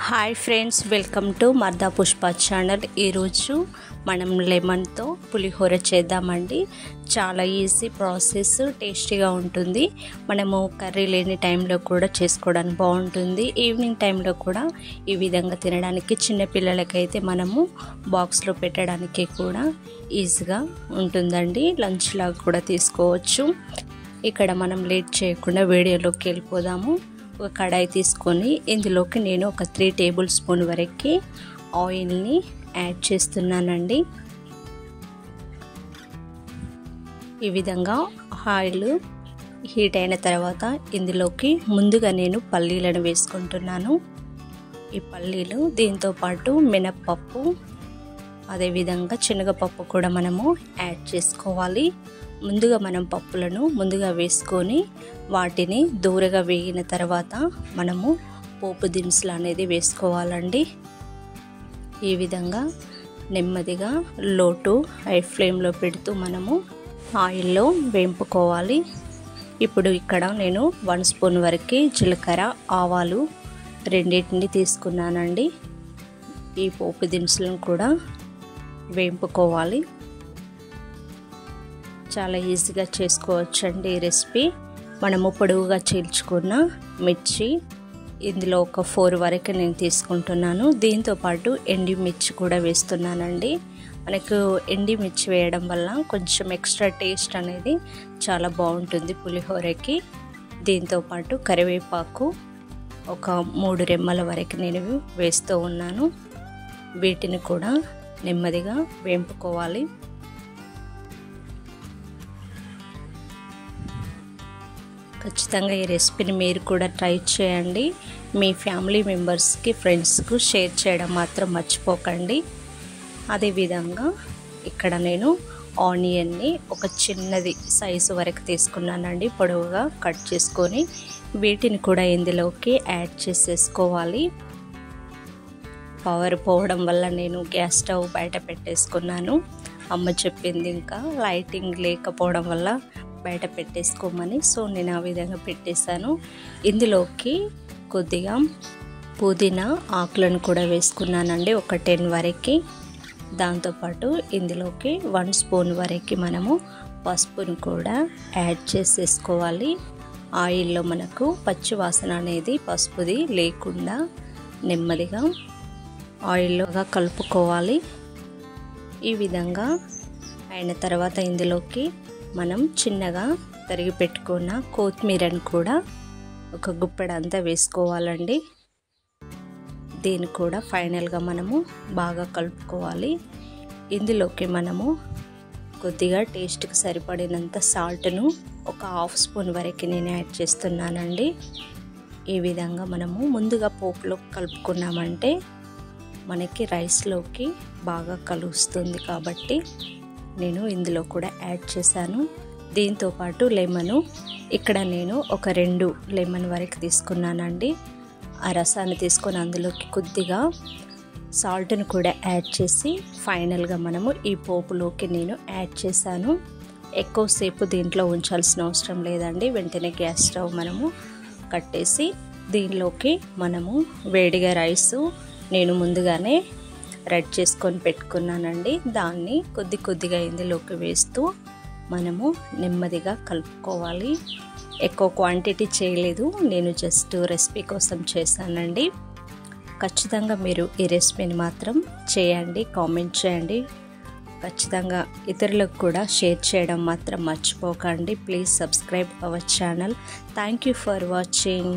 Hi friends, welcome to మర్దా Pushpa channel. ఈరోజు మనం లెమన్తో పులిహోర చేద్దామండి. చాలా ఈజీ ప్రాసెస్, టేస్టీగా ఉంటుంది. మనము కర్రీ లేని టైంలో కూడా చేసుకోవడానికి బాగుంటుంది. ఈవినింగ్ టైంలో కూడా ఈ విధంగా తినడానికి, చిన్నపిల్లలకైతే మనము బాక్స్లో పెట్టడానికి కూడా ఈజీగా ఉంటుందండి. లంచ్ లాగా కూడా తీసుకోవచ్చు. ఇక్కడ మనం లేట్ చేయకుండా వీడియోలోకి వెళ్ళిపోదాము. ఒక కడాయి తీసుకొని ఇందులోకి నేను ఒక 3 టేబుల్ స్పూన్ వరకు ఆయిల్ని యాడ్ చేస్తున్నానండి. ఈ విధంగా ఆయిల్ హీట్ అయిన తర్వాత ఇందులోకి ముందుగా నేను పల్లీలను వేసుకుంటున్నాను. ఈ పల్లీలు దీంతో పాటు మినప్పప్పు, అదేవిధంగా శనగపప్పు కూడా మనము యాడ్ చేసుకోవాలి. ముందుగా మనం పప్పులను ముందుగా వేసుకొని వాటిని దూరగా వేగిన తర్వాత మనము పోపు దినుసులు అనేది వేసుకోవాలండి. ఈ విధంగా నెమ్మదిగా లో టు హై ఫ్లేమ్లో పెడుతూ మనము ఆయిల్లో వేంపుకోవాలి. ఇప్పుడు ఇక్కడ నేను 1 స్పూన్ వరకు జీలకర్ర, ఆవాలు రెండింటిని తీసుకున్నానండి. ఈ పోపు దినుసులను కూడా వేంపుకోవాలి. చాలా ఈజీగా చేసుకోవచ్చండి ఈ రెసిపీ. మనము పొడవుగా చీల్చుకున్న మిర్చి ఇందులో ఒక 4 వరకు నేను తీసుకుంటున్నాను. దీంతో పాటు ఎండి మిర్చి కూడా వేస్తున్నానండి. మనకు ఎండి మిర్చి వేయడం వల్ల కొంచెం ఎక్స్ట్రా టేస్ట్ అనేది చాలా బాగుంటుంది పులిహోరకి. దీంతో పాటు కరివేపాకు ఒక 3 రెమ్మల వరకు నేను వేస్తూ ఉన్నాను. వీటిని కూడా నెమ్మదిగా వేంపుకోవాలి. ఖచ్చితంగా ఈ రెసిపీని మీరు కూడా ట్రై చేయండి. మీ ఫ్యామిలీ మెంబర్స్కి, ఫ్రెండ్స్కు షేర్ చేయడం మాత్రం మర్చిపోకండి. అదేవిధంగా ఇక్కడ నేను ఆనియన్ని ఒక చిన్నది సైజు వరకు తీసుకున్నానండి, పొడవుగా కట్ చేసుకొని. వీటిని కూడా ఇందులోకి యాడ్ చేసేసుకోవాలి. పవర్ పోవడం వల్ల నేను గ్యాస్ స్టవ్ బయట పెట్టేసుకున్నాను. అమ్మ చెప్పింది, ఇంకా లైటింగ్ లేకపోవడం వల్ల బయట పెట్టేసుకోమని. సో నేను ఆ విధంగా పెట్టేశాను. ఇందులోకి కొద్దిగా పుదీనా ఆకులను కూడా వేసుకున్నానండి, ఒక 10 వరకు. దాంతోపాటు ఇందులోకి 1 స్పూన్ వరకు మనము పసుపును కూడా యాడ్ చేసేసుకోవాలి. ఆయిల్లో మనకు పచ్చి వాసన అనేది పసుపుది లేకుండా నెమ్మదిగా ఆయిల్లోగా కలుపుకోవాలి. ఈ విధంగా అయిన తర్వాత ఇందులోకి మనం చిన్నగా తరిగి పెట్టుకున్న కొత్తిమీరని కూడా ఒక గుప్పెడంతా వేసుకోవాలండి. దీన్ని కూడా ఫైనల్గా మనము బాగా కలుపుకోవాలి. ఇందులోకి మనము కొద్దిగా టేస్ట్కి సరిపడినంత సాల్ట్ను ఒక 1/2 స్పూన్ వరకు నేను యాడ్ చేస్తున్నానండి. ఈ విధంగా మనము ముందుగా పోపులో కలుపుకున్నామంటే మనకి రైస్లోకి బాగా కలుస్తుంది కాబట్టి నేను ఇందులో కూడా యాడ్ చేశాను. దీంతోపాటు లెమను ఇక్కడ నేను ఒక 2 లెమన్ వరకు తీసుకున్నానండి. ఆ రసాన్ని తీసుకొని అందులోకి కొద్దిగా సాల్ట్ని కూడా యాడ్ చేసి ఫైనల్గా మనము ఈ పోపులోకి నేను యాడ్ చేశాను. ఎక్కువసేపు దీంట్లో ఉంచాల్సిన అవసరం లేదండి. వెంటనే గ్యాస్ స్టవ్ మనము కట్టేసి దీనిలోకి మనము వేడిగా రైసు నేను ముందుగానే రెడీ చేసుకొని పెట్టుకున్నానండి. దాన్ని కొద్దిగా ఇందులోకి వేస్తూ మనము నెమ్మదిగా కలుపుకోవాలి. ఎక్కువ క్వాంటిటీ చేయలేదు, నేను జస్ట్ రెసిపీ కోసం చేశానండి. ఖచ్చితంగా మీరు ఈ రెసిపీని మాత్రం చేయండి, కామెంట్ చేయండి. ఖచ్చితంగా ఇతరులకు కూడా షేర్ చేయడం మాత్రం మర్చిపోకండి. Please subscribe our channel. Thank you for watching.